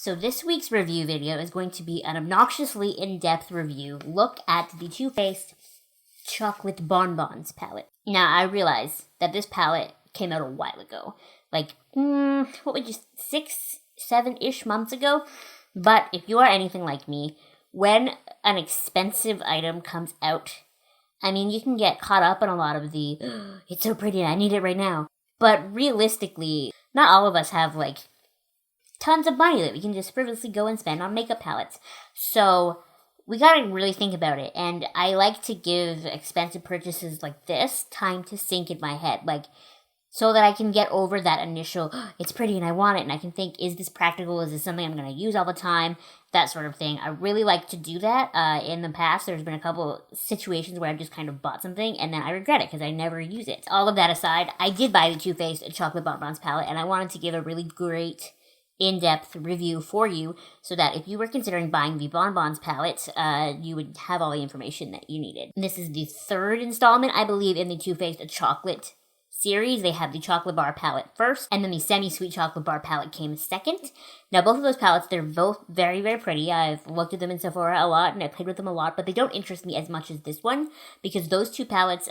So this week's review video is going to be an obnoxiously in-depth review look at the Too Faced Chocolate Bonbons palette. Now, I realize that this palette came out a while ago. Like, 6-7-ish months ago? But if you are anything like me, when an expensive item comes out, I mean, you can get caught up in a lot of the, it's so pretty, I need it right now. But realistically, not all of us have, like, tons of money that we can just frivolously go and spend on makeup palettes. So we gotta really think about it. And I like to give expensive purchases like this time to sink in my head. Like, so that I can get over that initial, it's pretty and I want it. And I can think, is this practical? Is this something I'm going to use all the time? That sort of thing. I really like to do that. In the past, there's been a couple situations where I've just kind of bought something and then I regret it because I never use it. All of that aside, I did buy the Too Faced Chocolate Bonbons palette and I wanted to give a really great in-depth review for you so that if you were considering buying the Bonbons palette, you would have all the information that you needed. This is the third installment, I believe, in the Too Faced Chocolate series. They have the chocolate bar palette first, and then the semi-sweet chocolate bar palette came second. Now, both of those palettes, they're both very, very pretty. I've looked at them in Sephora a lot, and I played with them a lot, but they don't interest me as much as this one, because those two palettes,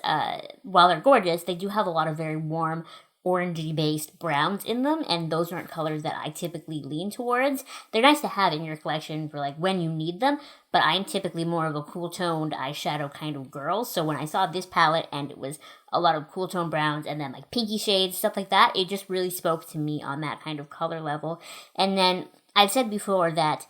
while they're gorgeous, they do have a lot of very warm, orangey-based browns in them, and those aren't colors that I typically lean towards. They're nice to have in your collection for, like, when you need them, but I'm typically more of a cool-toned eyeshadow kind of girl, so when I saw this palette and it was a lot of cool-tone browns and then, like, pinky shades, stuff like that, it just really spoke to me on that kind of color level. And then, I've said before that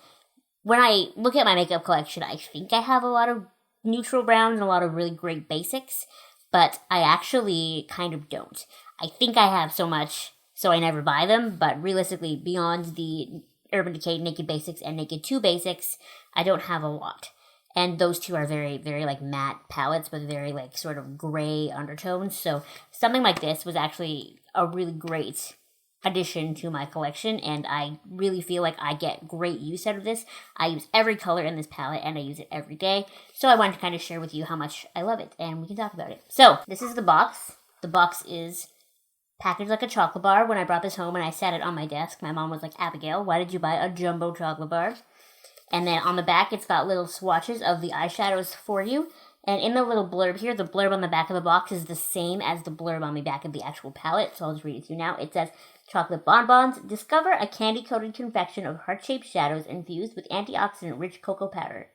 when I look at my makeup collection, I think I have a lot of neutral browns and a lot of really great basics, but I actually kind of don't. I think I have so much, so I never buy them, but realistically, beyond the Urban Decay Naked Basics and Naked 2 Basics, I don't have a lot. And those two are very, very, like, matte palettes with very, like, sort of gray undertones, so something like this was actually a really great addition to my collection, and I really feel like I get great use out of this. I use every color in this palette, and I use it every day, so I wanted to kind of share with you how much I love it, and we can talk about it. So, this is the box. The box is packaged like a chocolate bar. When I brought this home and I sat it on my desk, my mom was like, Abigail, why did you buy a jumbo chocolate bar? And then on the back, it's got little swatches of the eyeshadows for you. And in the little blurb here, the blurb on the back of the box is the same as the blurb on the back of the actual palette. So I'll just read it to you now. It says, Chocolate Bonbons, discover a candy-coated confection of heart-shaped shadows infused with antioxidant-rich cocoa powder.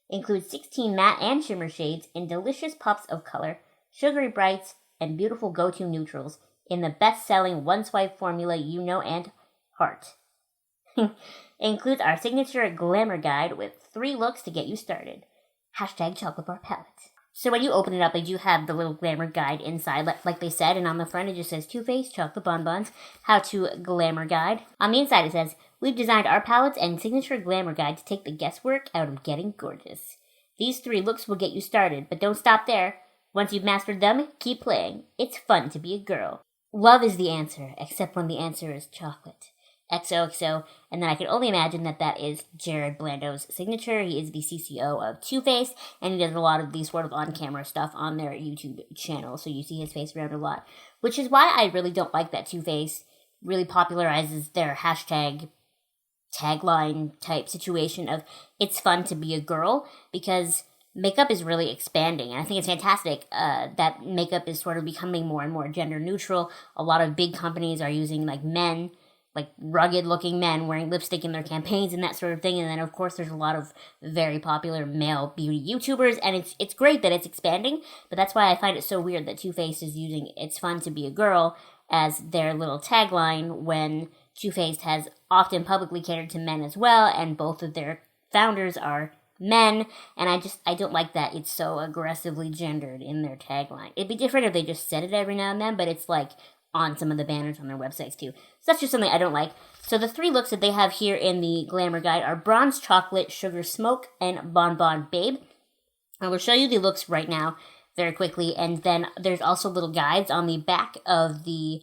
Includes 16 matte and shimmer shades in delicious pops of color, sugary brights, and beautiful go-to neutrals in the best-selling one-swipe formula you know and heart. Includes our signature glamour guide with 3 looks to get you started. Hashtag chocolate bar palette. So when you open it up, they do have the little glamour guide inside, like they said, and on the front it just says Too Faced Chocolate Bonbons, How to Glamour Guide. On the inside it says, we've designed our palettes and signature glamour guide to take the guesswork out of getting gorgeous. These 3 looks will get you started, but don't stop there. Once you've mastered them, keep playing. It's fun to be a girl. Love is the answer, except when the answer is chocolate. XOXO, and then I can only imagine that that is Jared Blando's signature. He is the CCO of Too Faced, and he does a lot of these sort of on-camera stuff on their YouTube channel, so you see his face around a lot. Which is why I really don't like that Too Faced really popularizes their hashtag tagline type situation of it's fun to be a girl, because makeup is really expanding, and I think it's fantastic that makeup is sort of becoming more and more gender neutral. A lot of big companies are using, like, men, like rugged-looking men wearing lipstick in their campaigns and that sort of thing, and then, of course, there's a lot of very popular male beauty YouTubers, and it's great that it's expanding, but that's why I find it so weird that Too Faced is using It's Fun to Be a Girl as their little tagline when Too Faced has often publicly catered to men as well, and both of their founders are men, and I don't like that it's so aggressively gendered in their tagline. It'd be different if they just said it every now and then, but it's like on some of the banners on their websites too. So that's just something I don't like. So the 3 looks that they have here in the Glamour Guide are Bronze Chocolate, Sugar Smoke, and Bonbon Babe. I will show you the looks right now very quickly, and then there's also little guides on the back of the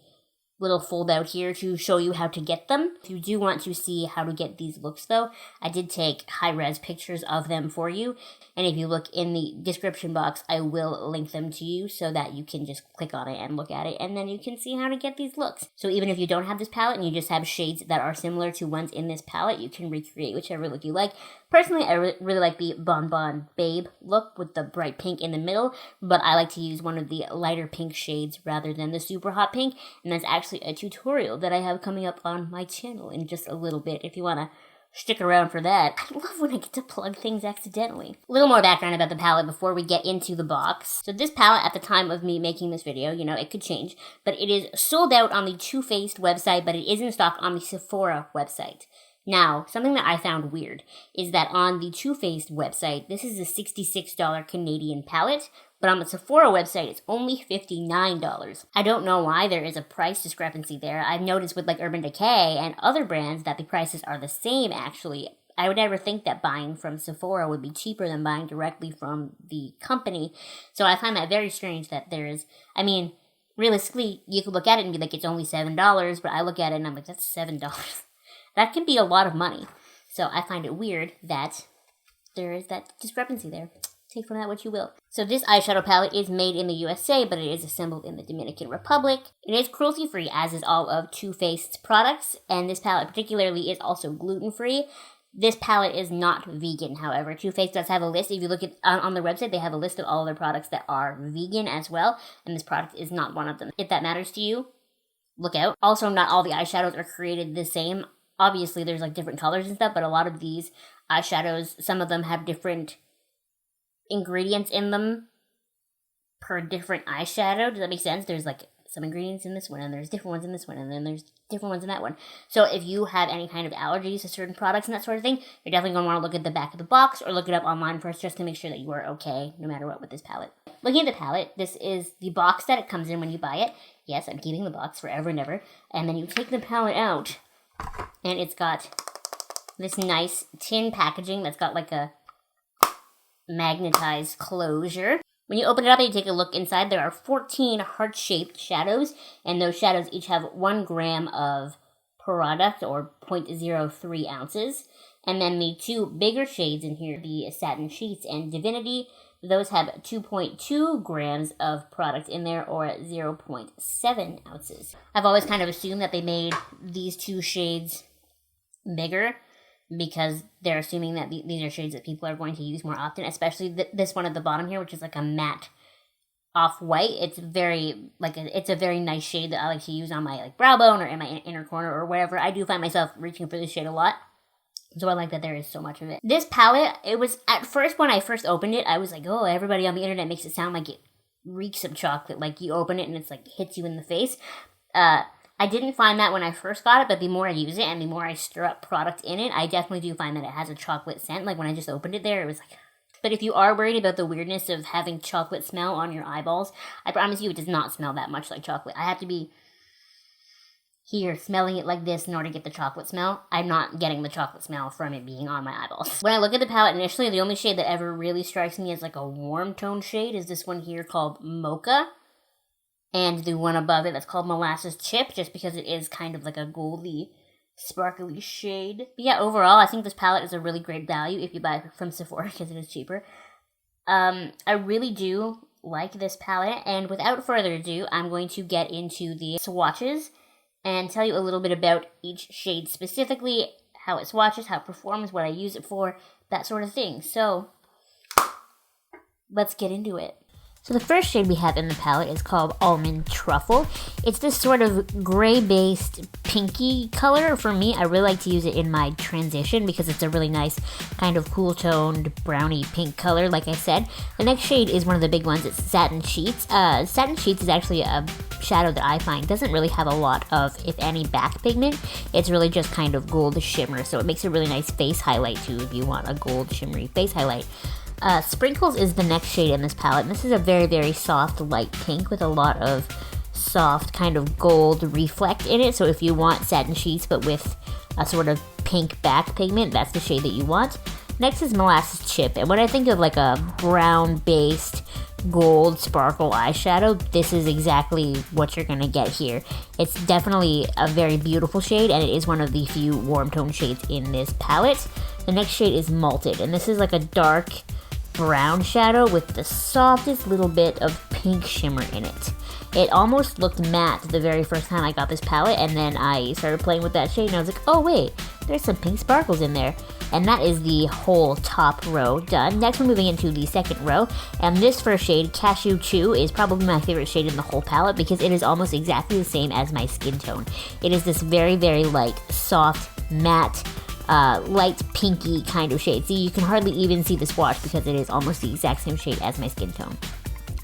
little fold out here to show you how to get them. If you do want to see how to get these looks though, I did take high-res pictures of them for you. And if you look in the description box, I will link them to you so that you can just click on it and look at it, and then you can see how to get these looks. So even if you don't have this palette and you just have shades that are similar to ones in this palette, you can recreate whichever look you like. Personally, I really like the Bon Bon Babe look with the bright pink in the middle, but I like to use one of the lighter pink shades rather than the super hot pink, and that's actually a tutorial that I have coming up on my channel in just a little bit if you want to stick around for that. I love when I get to plug things accidentally. A little more background about the palette before we get into the box. So this palette, at the time of me making this video, you know, it could change, but it is sold out on the Too Faced website, but it is in stock on the Sephora website. Now, something that I found weird is that on the Too Faced website, this is a $66 Canadian palette, but on the Sephora website, it's only $59. I don't know why there is a price discrepancy there. I've noticed with like Urban Decay and other brands that the prices are the same, actually. I would never think that buying from Sephora would be cheaper than buying directly from the company. So I find that very strange that there is, I mean, realistically, you could look at it and be like, it's only $7, but I look at it and I'm like, that's $7. That can be a lot of money. So I find it weird that there is that discrepancy there. Take from that what you will. So this eyeshadow palette is made in the USA, but it is assembled in the Dominican Republic. It is cruelty-free, as is all of Too Faced's products, and this palette particularly is also gluten-free. This palette is not vegan, however. Too Faced does have a list. If you look at on their website, they have a list of all of their products that are vegan as well, and this product is not one of them. If that matters to you, look out. Also, not all the eyeshadows are created the same. Obviously, there's like different colors and stuff, but a lot of these eyeshadows, some of them have different ingredients in them per different eyeshadow. Does that make sense? There's like some ingredients in this one, and there's different ones in this one, and then there's different ones in that one. So if you have any kind of allergies to certain products and that sort of thing, you're definitely going to want to look at the back of the box or look it up online first just to make sure that you are okay no matter what with this palette. Looking at the palette, this is the box that it comes in when you buy it. Yes, I'm keeping the box forever and ever. And then you take the palette out, and it's got this nice tin packaging that's got like a magnetized closure. When you open it up and you take a look inside, there are 14 heart-shaped shadows, and those shadows each have 1 gram of product, or 0.03 ounces. And then the 2 bigger shades in here, the Satin Sheets and Divinity, those have 2.2 grams of product in there, or 0.7 ounces. I've always kind of assumed that they made these 2 shades bigger, because they're assuming that these are shades that people are going to use more often, especially this one at the bottom here, which is like a matte off-white. It's it's a very nice shade that I like to use on my like brow bone or in my inner corner or whatever. I do find myself reaching for this shade a lot, so I like that there is so much of it. This palette, it was, at first, when I first opened it, I was like, oh, everybody on the internet makes it sound like it reeks of chocolate, like you open it and it's like hits you in the face. I didn't find that when I first got it, but the more I use it and the more I stir up product in it, I definitely do find that it has a chocolate scent. Like when I just opened it there, it was like... But if you are worried about the weirdness of having chocolate smell on your eyeballs, I promise you it does not smell that much like chocolate. I have to be here smelling it like this in order to get the chocolate smell. I'm not getting the chocolate smell from it being on my eyeballs. When I look at the palette initially, the only shade that ever really strikes me as like a warm tone shade is this one here called Mocha. And the one above it that's called Molasses Chip, just because it is kind of like a goldy, sparkly shade. But yeah, overall, I think this palette is a really great value if you buy it from Sephora, because it is cheaper. I really do like this palette, and without further ado, I'm going to get into the swatches and tell you a little bit about each shade specifically, how it swatches, how it performs, what I use it for, that sort of thing. So, let's get into it. So the first shade we have in the palette is called Almond Truffle. It's this sort of gray-based pinky color. For me, I really like to use it in my transition because it's a really nice kind of cool-toned browny pink color, like I said. The next shade is one of the big ones. It's Satin Sheets. Satin Sheets is actually a shadow that I find doesn't really have a lot of, if any, back pigment. It's really just kind of gold shimmer, so it makes a really nice face highlight too if you want a gold shimmery face highlight. Sprinkles is the next shade in this palette. This is a very, very soft light pink with a lot of soft kind of gold reflect in it. So if you want Satin Sheets but with a sort of pink back pigment, that's the shade that you want. Next is Molasses Chip. And when I think of like a brown-based gold sparkle eyeshadow, this is exactly what you're gonna get here. It's definitely a very beautiful shade, and it is one of the few warm tone shades in this palette. The next shade is Malted, and this is like a dark brown shadow with the softest little bit of pink shimmer in it. It almost looked matte the very first time I got this palette, and then I started playing with that shade and I was like, oh wait, there's some pink sparkles in there. And that is the whole top row done. Next we're moving into the second row, and this first shade, Cashew Chew, is probably my favorite shade in the whole palette because it is almost exactly the same as my skin tone. It is this very, very light, soft, matte, light pinky kind of shade. See, you can hardly even see the swatch because it is almost the exact same shade as my skin tone.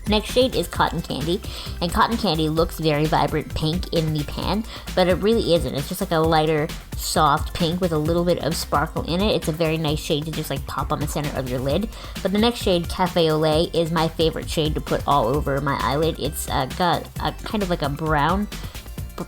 Next shade is Cotton Candy, and Cotton Candy looks very vibrant pink in the pan, but it really isn't. It's just like a lighter, soft pink with a little bit of sparkle in it. It's a very nice shade to just like pop on the center of your lid. But the next shade, Cafe au Lait, is my favorite shade to put all over my eyelid. It's got a kind of like a brown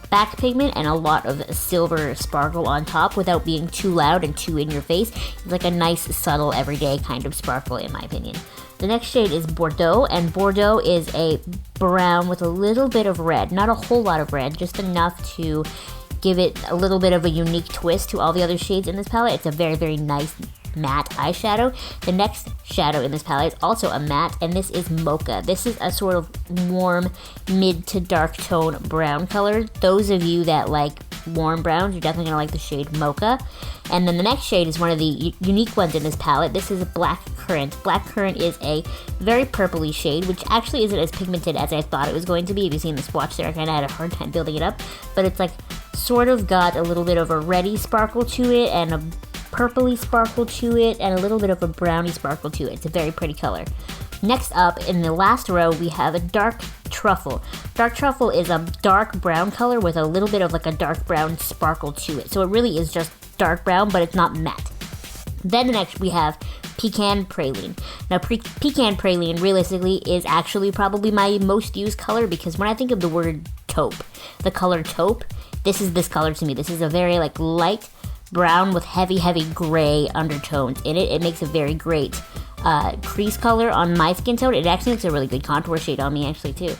back pigment and a lot of silver sparkle on top without being too loud and too in your face. It's like a nice, subtle, everyday kind of sparkle in my opinion. The next shade is Bordeaux, and Bordeaux is a brown with a little bit of red. Not a whole lot of red, just enough to give it a little bit of a unique twist to all the other shades in this palette. It's a very, very nice matte eyeshadow. The next shadow in this palette is also a matte, and this is Mocha. This is a sort of warm, mid to dark tone brown color. Those of you that like warm browns, you're definitely going to like the shade Mocha. And then the next shade is one of the unique ones in this palette. This is Black Currant. Black Currant is a very purpley shade, which actually isn't as pigmented as I thought it was going to be. If you've seen the swatch there, I kind of had a hard time building it up. But it's like sort of got a little bit of a reddy sparkle to it and a purpley sparkle to it and a little bit of a brownie sparkle to it. It's a very pretty color. Next up, in the last row, we have a Dark Truffle. Dark Truffle is a dark brown color with a little bit of like a dark brown sparkle to it. So it really is just dark brown, but it's not matte. Then the next we have Pecan Praline. Now Pecan Praline realistically is actually probably my most used color because when I think of the word taupe, the color taupe, this is this color to me. This is a very like light brown with heavy gray undertones in it. It makes a very great crease color on my skin tone. It actually makes a really good contour shade on me actually too.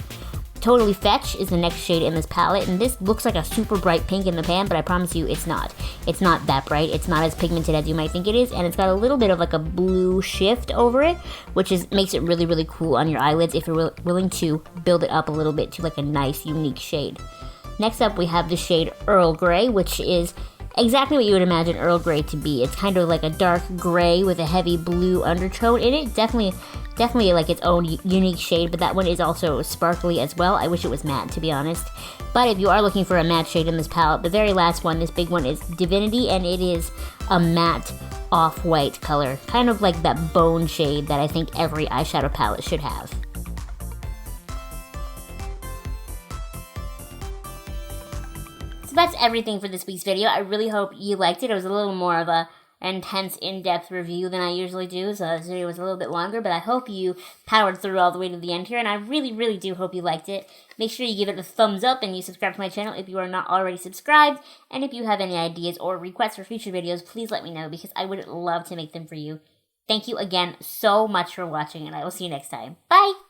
Totally Fetch is the next shade in this palette, and this looks like a super bright pink in the pan, but I promise you it's not. It's not that bright. It's not as pigmented as you might think it is, and it's got a little bit of like a blue shift over it, which makes it really, really cool on your eyelids if you're willing to build it up a little bit to like a nice, unique shade. Next up, we have the shade Earl Grey, which is exactly what you would imagine Earl Grey to be. It's kind of like a dark gray with a heavy blue undertone in it. Definitely like its own unique shade, but that one is also sparkly as well. I wish it was matte, to be honest. But if you are looking for a matte shade in this palette, the very last one, this big one, is Divinity, and it is a matte off-white color. Kind of like that bone shade that I think every eyeshadow palette should have. So that's everything for this week's video. I really hope you liked it. It was a little more of a intense, in-depth review than I usually do, so this video was a little bit longer, but I hope you powered through all the way to the end here, and I really, really do hope you liked it. Make sure you give it a thumbs up and you subscribe to my channel if you are not already subscribed, and if you have any ideas or requests for future videos, please let me know, because I would love to make them for you. Thank you again so much for watching, and I will see you next time. Bye!